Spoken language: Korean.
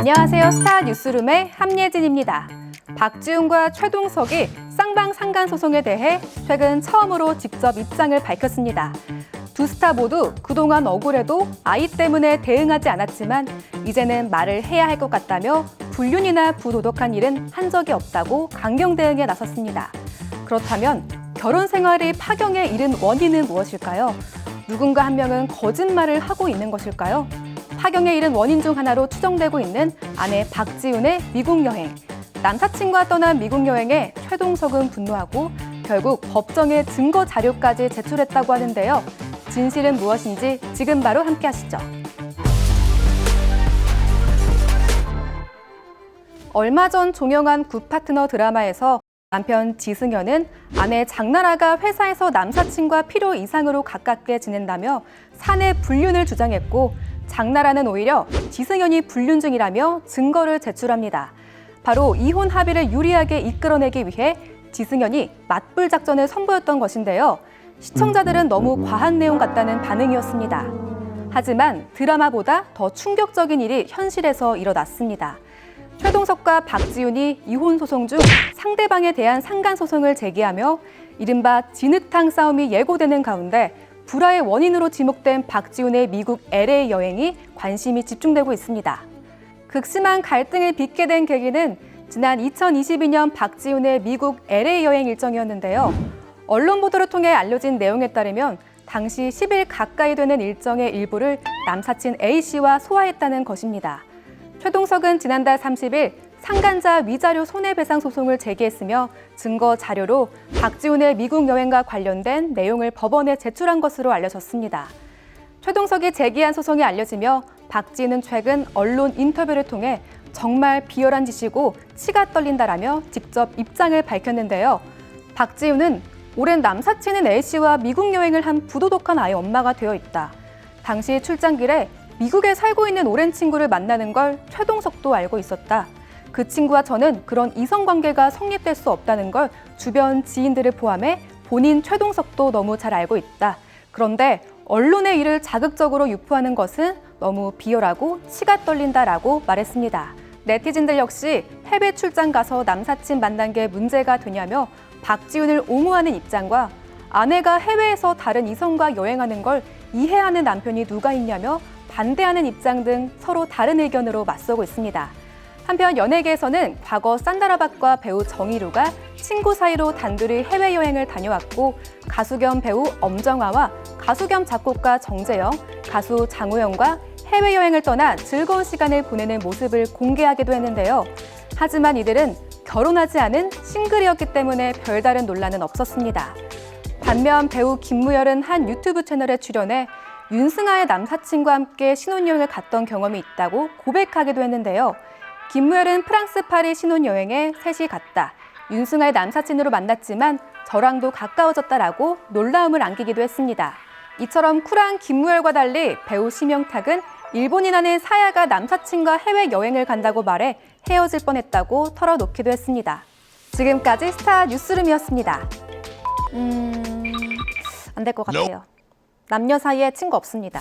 안녕하세요. 스타 뉴스룸의 함예진입니다. 박지훈과 최동석이 쌍방상간 소송에 대해 최근 처음으로 직접 입장을 밝혔습니다. 두 스타 모두 그동안 억울해도 아이 때문에 대응하지 않았지만 이제는 말을 해야 할 것 같다며 불륜이나 부도덕한 일은 한 적이 없다고 강경 대응에 나섰습니다. 그렇다면 결혼 생활이 파경에 이른 원인은 무엇일까요? 누군가 한 명은 거짓말을 하고 있는 것일까요? 파경에 이른 원인 중 하나로 추정되고 있는 아내 박지훈의 미국 여행. 남사친과 떠난 미국 여행에 최동석은 분노하고 결국 법정에 증거 자료까지 제출했다고 하는데요. 진실은 무엇인지 지금 바로 함께 하시죠. 얼마 전 종영한 굿파트너 드라마에서 남편 지승현은 아내 장나라가 회사에서 남사친과 필요 이상으로 가깝게 지낸다며 사내 불륜을 주장했고 장나라는 오히려 지승현이 불륜 중이라며 증거를 제출합니다. 바로 이혼 합의를 유리하게 이끌어내기 위해 지승현이 맞불 작전을 선보였던 것인데요. 시청자들은 너무 과한 내용 같다는 반응이었습니다. 하지만 드라마보다 더 충격적인 일이 현실에서 일어났습니다. 최동석과 박지훈이 이혼 소송 중 상대방에 대한 상간소송을 제기하며 이른바 진흙탕 싸움이 예고되는 가운데 불화의 원인으로 지목된 박지훈의 미국 LA 여행이 관심이 집중되고 있습니다. 극심한 갈등을 빚게 된 계기는 지난 2022년 박지훈의 미국 LA 여행 일정이었는데요. 언론 보도를 통해 알려진 내용에 따르면 당시 10일 가까이 되는 일정의 일부를 남사친 A씨와 소화했다는 것입니다. 최동석은 지난달 30일 상간자 위자료 손해배상 소송을 제기했으며 증거 자료로 박지훈의 미국 여행과 관련된 내용을 법원에 제출한 것으로 알려졌습니다. 최동석이 제기한 소송이 알려지며 박지훈은 최근 언론 인터뷰를 통해 정말 비열한 짓이고 치가 떨린다라며 직접 입장을 밝혔는데요. 박지훈은 오랜 남사친인 A씨와 미국 여행을 한 부도덕한 아이 엄마가 되어 있다. 당시 출장길에 미국에 살고 있는 오랜 친구를 만나는 걸 최동석도 알고 있었다. 그 친구와 저는 그런 이성관계가 성립될 수 없다는 걸 주변 지인들을 포함해 본인 최동석도 너무 잘 알고 있다. 그런데 언론의 일을 자극적으로 유포하는 것은 너무 비열하고 치가 떨린다라고 말했습니다. 네티즌들 역시 해외 출장 가서 남사친 만난 게 문제가 되냐며 박지훈을 옹호하는 입장과 아내가 해외에서 다른 이성과 여행하는 걸 이해하는 남편이 누가 있냐며 반대하는 입장 등 서로 다른 의견으로 맞서고 있습니다. 한편 연예계에서는 과거 산다라박과 배우 정의루가 친구 사이로 단둘이 해외여행을 다녀왔고 가수 겸 배우 엄정화와 가수 겸 작곡가 정재영, 가수 장우영과 해외여행을 떠나 즐거운 시간을 보내는 모습을 공개하기도 했는데요. 하지만 이들은 결혼하지 않은 싱글이었기 때문에 별다른 논란은 없었습니다. 반면 배우 김무열은 한 유튜브 채널에 출연해 윤승아의 남사친과 함께 신혼여행을 갔던 경험이 있다고 고백하기도 했는데요. 김무열은 프랑스 파리 신혼여행에 셋이 갔다. 윤승아의 남사친으로 만났지만 저랑도 가까워졌다라고 놀라움을 안기기도 했습니다. 이처럼 쿨한 김무열과 달리 배우 심영탁은 일본인 아내 사야가 남사친과 해외여행을 간다고 말해 헤어질 뻔했다고 털어놓기도 했습니다. 지금까지 스타 뉴스룸이었습니다. 안 될 것 같아요. 남녀 사이에 친구 없습니다.